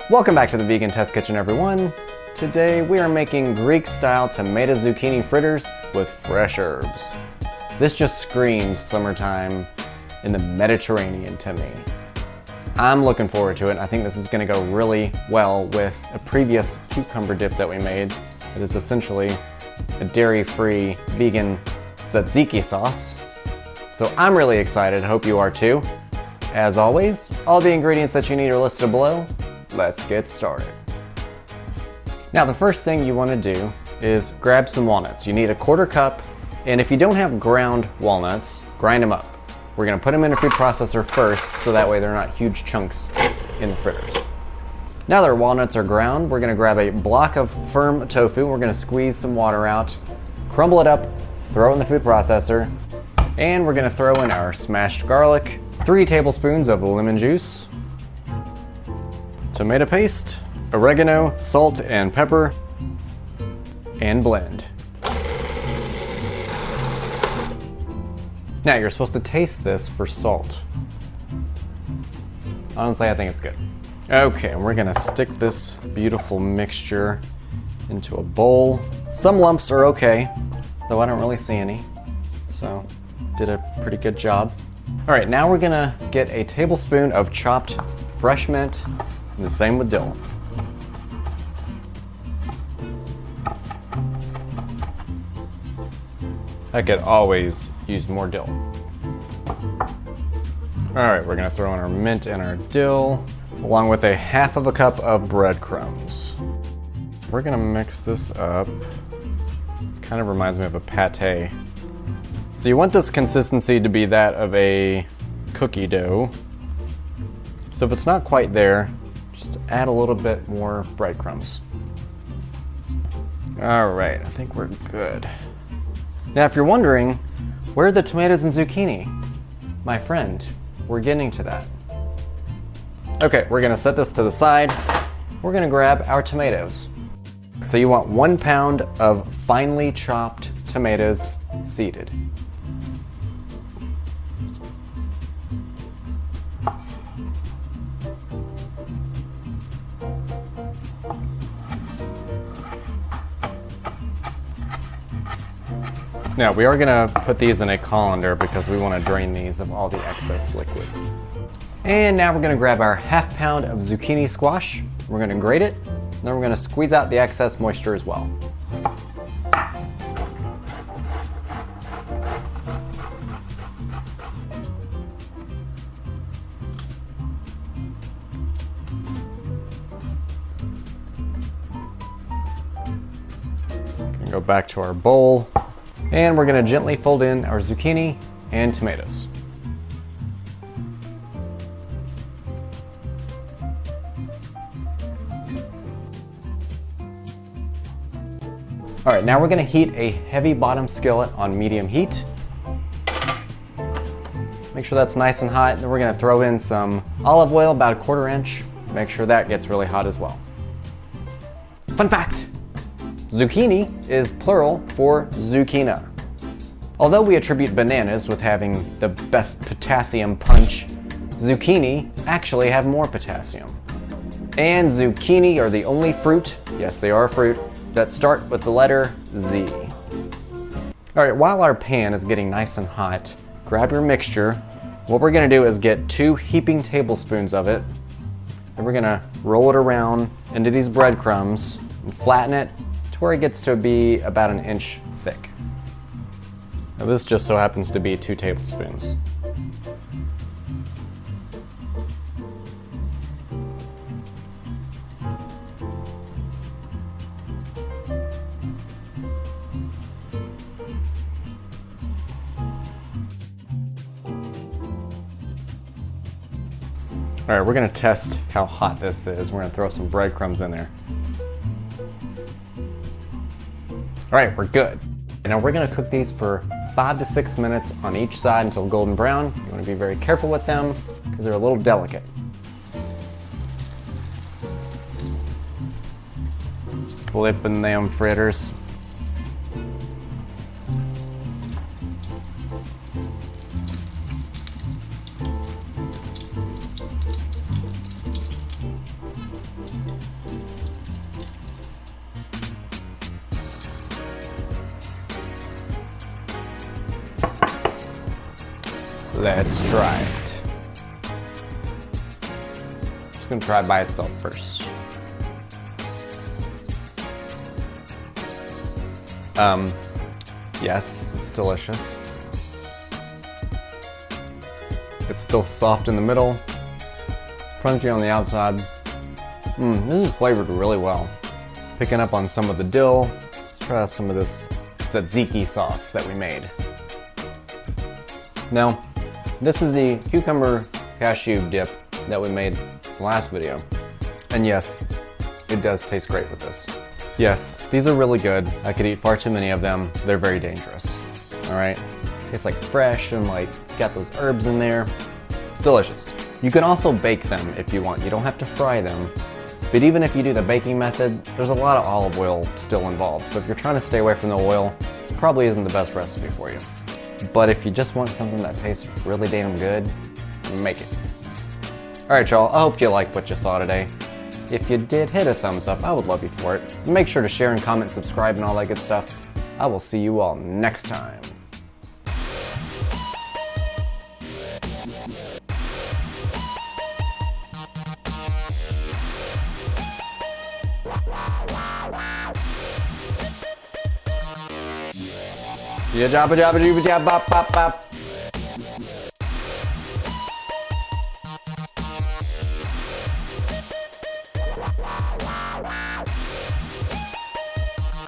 Welcome back to the Vegan Test Kitchen, everyone. Today we are making Greek-style tomato zucchini fritters with fresh herbs. This just screams summertime in the Mediterranean to me. I'm looking forward to it. I think this is going to go really well with a previous cucumber dip that we made. It is essentially a dairy-free vegan tzatziki sauce. So I'm really excited. I hope you are too. As always, all the ingredients that you need are listed below. Let's get started. Now the first thing you want to do is grab some walnuts. You need a 1/4 cup, and if you don't have ground walnuts, grind them up. We're going to put them in a food processor first, so that way they're not huge chunks in the fritters. Now that our walnuts are ground, we're going to grab a block of firm tofu. We're going to squeeze some water out, crumble it up, throw it in the food processor, and we're going to throw in our smashed garlic, 3 tablespoons of lemon juice, tomato paste, oregano, salt, and pepper, and blend. Now you're supposed to taste this for salt. Honestly, I think it's good. Okay, and we're gonna stick this beautiful mixture into a bowl. Some lumps are okay, though I don't really see any, so did a pretty good job. All right, now we're gonna get a tablespoon of chopped fresh mint, and the same with dill. I could always use more dill. All right, we're gonna throw in our mint and our dill, along with a 1/2 cup of breadcrumbs. We're gonna mix this up. This kind of reminds me of a pate. So you want this consistency to be that of a cookie dough. So if it's not quite there, just add a little bit more breadcrumbs. All right, I think we're good. Now, if you're wondering, where are the tomatoes and zucchini? My friend, we're getting to that. Okay, we're gonna set this to the side. We're gonna grab our tomatoes. So you want 1 pound of finely chopped tomatoes, seeded. Now we are gonna put these in a colander because we wanna drain these of all the excess liquid. And now we're gonna grab our 1/2 pound of zucchini squash. We're gonna grate it, and then we're gonna squeeze out the excess moisture as well. Gonna go back to our bowl. And we're gonna gently fold in our zucchini and tomatoes. All right, now we're gonna heat a heavy bottom skillet on medium heat. Make sure that's nice and hot. Then we're gonna throw in some olive oil, about a 1/4 inch. Make sure that gets really hot as well. Fun fact. Zucchini is plural for zucchina. Although we attribute bananas with having the best potassium punch, zucchini actually have more potassium. And zucchini are the only fruit, yes they are a fruit, that start with the letter Z. All right, while our pan is getting nice and hot, grab your mixture. What we're gonna do is get 2 heaping tablespoons of it, and we're gonna roll it around into these breadcrumbs and flatten it to where it gets to be about 1 inch thick. Now this just so happens to be 2 tablespoons. All right, we're gonna test how hot this is. We're gonna throw some breadcrumbs in there. All right, we're good. Now we're gonna cook these for 5 to 6 minutes on each side until golden brown. You wanna be very careful with them because they're a little delicate. Flipping them fritters. Let's try it. Just gonna try it by itself first. Yes, it's delicious. It's still soft in the middle, crunchy on the outside. This is flavored really well. Picking up on some of the dill. Let's try out some of this tzatziki sauce that we made. Now, this is the cucumber cashew dip that we made in the last video. And yes, it does taste great with this. Yes, these are really good. I could eat far too many of them. They're very dangerous. All right? Tastes like fresh and like got those herbs in there. It's delicious. You can also bake them if you want. You don't have to fry them. But even if you do the baking method, there's a lot of olive oil still involved. So if you're trying to stay away from the oil, this probably isn't the best recipe for you. But if you just want something that tastes really damn good, make it. All right, y'all, I hope you liked what you saw today. If you did, hit a thumbs up. I would love you for it. Make sure to share and comment, subscribe, and all that good stuff. I will see you all next time. Yeah, jabba jabba jabba jabba bop bop bop.